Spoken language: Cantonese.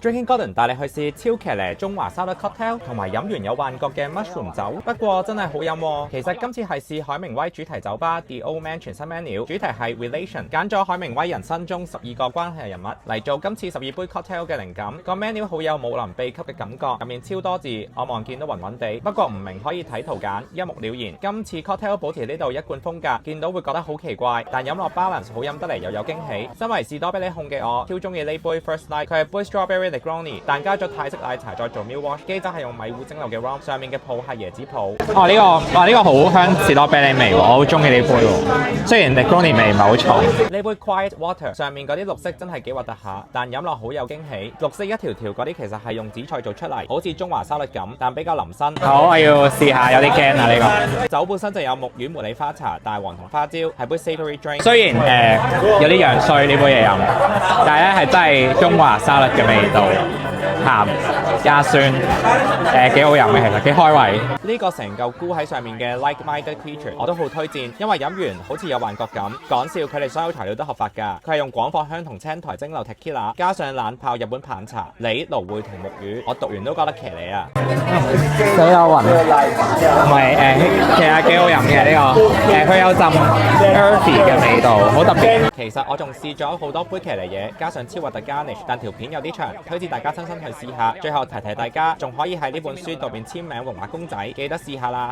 Drinking Gordon 帶你去試超騎呢中華沙律 cocktail 同埋飲完有幻覺嘅 mushroom 酒，不過真係好飲喎。其實今次係試海明威主題酒吧 The Old Man 全新 menu， 主題係 relation， 揀咗海明威人生中12個關係人物嚟做今次12杯 cocktail 嘅靈感。個 menu 好有武林秘笈嘅感覺，入面超多字，我望見都暈暈地，不過唔明可以睇圖揀，一目了然。今次 cocktail 保持呢度一貫風格，見到會覺得好奇怪，但飲落 balance 好飲得嚟又有驚喜。身為士多啤梨控嘅我，超中意呢杯 First Night， 佢係杯 Strawberry Negroni， 但加咗泰式奶茶再做 milk wash， 機汁係用米糊蒸餾嘅 rum， 上面嘅泡係椰子泡。呢個好香士多啤梨味喎，我好中意呢杯喎。雖然 Negroni 味唔係好重。呢杯 Quiet Water 上面嗰啲綠色真係幾核突下，但飲落好有驚喜。綠色一條條嗰啲其實係用紫菜做出嚟，好似中華沙律咁，但比較腍身。好，我要試下，有啲驚啊呢個。酒本身就有木丸茉莉花茶、大黃同花椒，係杯 savoury drink。雖然有啲樣衰呢杯嘢飲，但係咧係真係中華沙律嘅味道，鹹加酸，幾好飲嘅，其實幾開胃。呢個成嚿菇喺上面嘅 like-minded creature 我都好推薦，因為飲完好似有幻覺咁。講笑，佢哋所有材料都合法㗎，佢係用廣藿香同青苔蒸餾 tequila， 加上冷泡日本棒茶、梨、蘆薈同木魚，我讀完都覺得騎呢啊！死有暈，唔係其實幾好飲嘅呢個，佢有陣 earthy 嘅味道，好特別。其實我仲試咗好多杯騎呢嘢，加上超核突 garnish， 但條片有啲長，推薦大家親身去試下。最後提提大家，仲可以喺呢本書度邊簽名同畫公仔，記得試下啦。